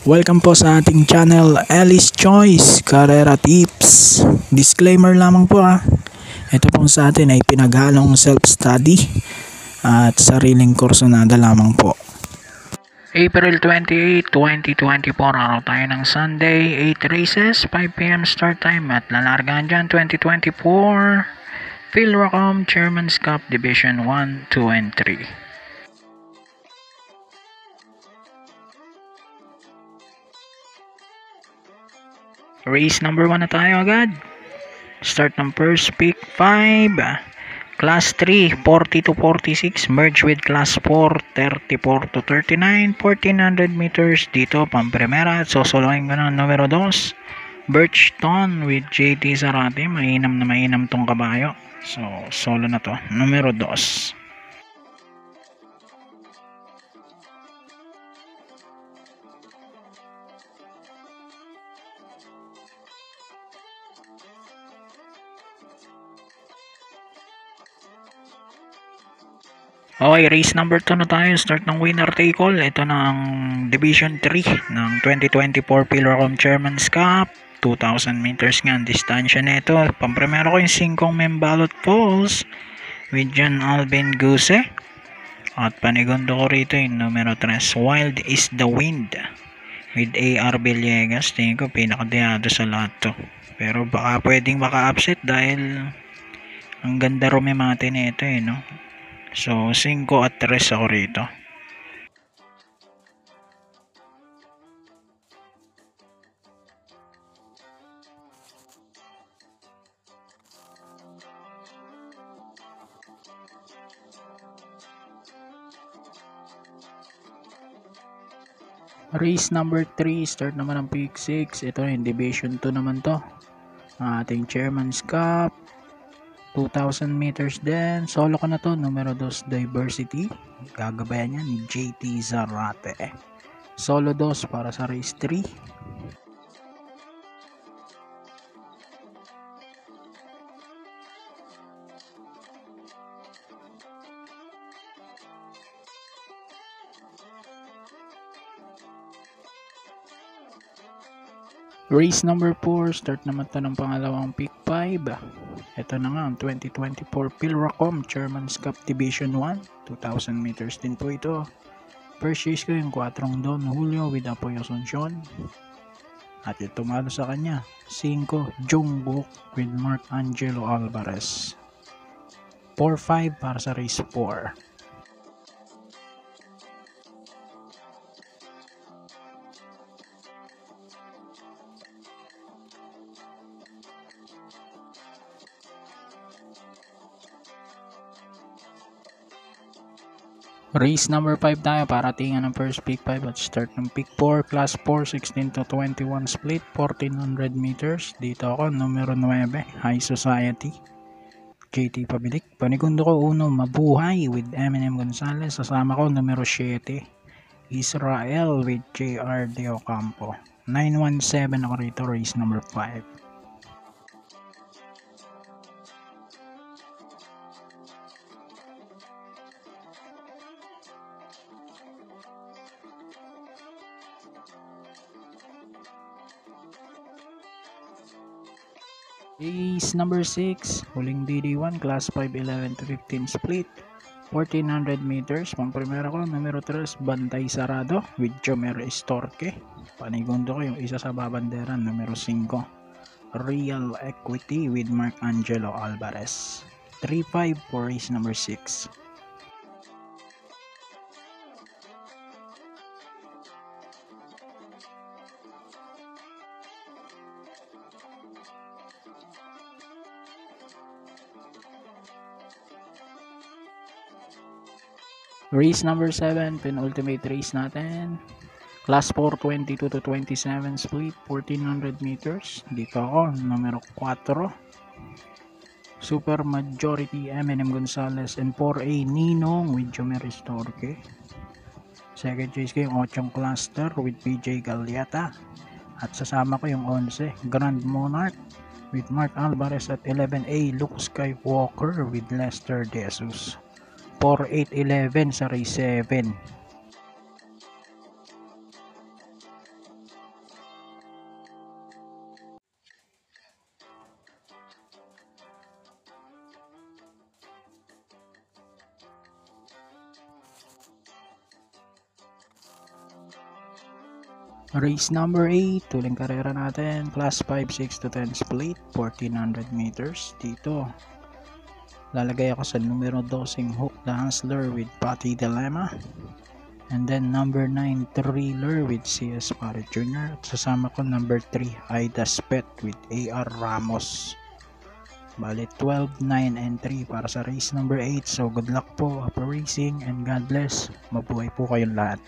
Welcome po sa ating channel, Ellie's Choice Carrera Tips. Disclaimer lamang po ito pong sa atin ay pinaghalong self-study at sariling kursonada lamang po. April 28, 2024, araw tayo ng Sunday, 8 races, 5 PM start time at lalargahan dyan 2024 Philracom Chairman's Cup Division 1, 2, and 3. Race number 1 na tayo agad. Start ng first pick 5. Class 3, 40 to 46. Merge with Class 4, 34 to 39. 1400 meters dito, pang-primera. Sosolohin ko ng numero 2. Birchton with JT Zarate. Mainam na mainam tong kabayo. So, solo na to. Numero 2. Okay, race number 2 na tayo. Start ng winner take all. Ito na ang Division 3 ng 2024 Philracom Chairman's Cup. 2,000 meters nga ang distansya nito. Pamprimero ko yung 5 membalot poles with John Alvin Guse. At panigundo ko rito yung numero 3. Wild is the Wind with AR Villegas. Tingin ko pinakadiyado sa lahat to. Pero baka pwedeng maka-upset dahil ang ganda rumimate nito no. So, 5 at 3 ako rito. Race number 3, start naman ang pick 6. Ito yung Division 2 naman to. Ating Chairman's Cup. 2,000 meters din. Solo ko na to. Numero 2, Diversity. Gagabayan niya ni JT Zarate. Solo 2 para sa race 3. Race number 4, start naman to ng pangalawang pick 5. Ito na nga ang 2024 Philracom Chairman's Cup Division 1. 2,000 meters din po ito. First race ko yung 4 Don Julio with Apoy Asuncion. At yung tumalo sa kanya, 5 Jungkook with Mark Angelo Alvarez. 4-5 para sa race 4. Race number 5 tayo para tingnan ng first pick 5 at start ng pick 4. Class 4, 16 to 21 split, 1400 meters. Dito ako, numero 9, High Society. JT Pabilik. Panigundo ko 1, Mabuhay with Eminem Gonzalez. Sasama ko numero 7, Israel with JR De Ocampo. 917 ako rito, race number 5. Race number 6, huling DD1, Class 5, 11 to 15 split, 1400 meters. Pang-primera ko, numero 3, Bantay Sarado with Jomer Estorque. Panigundo ko yung isa sa babanderan, numero 5, Real Equity with Mark Angelo Alvarez. 3-5 for race number 6. Race number 7, penultimate race natin. Class 4, 22 to 27 split, 1400 meters. Dito ako, numero 4. Super Majority, Eminem Gonzalez. And 4A, Ninong with Jomer Estorque. Second race ko yung 8 cluster with PJ Gagliata. At sasama ko yung 11, Grand Monarch with Mark Alvarez. At 11A, Luke Skywalker with Lester De Jesus. 4-8-11 sa race 7. Race number 8, tuling karera natin, class 5, 6 to 10 split, 1400 meters. Dito, lalagay ako sa numero 12 Hook the Hustler with Patty Dilemma. And then number 9 Thriller with CS Pare Jr. At sasama ko number 3 Aida Spet with AR Ramos. Bali 12, 9, and 3 para sa race number 8. So good luck po, happy racing and God bless. Mabuhay po kayong lahat.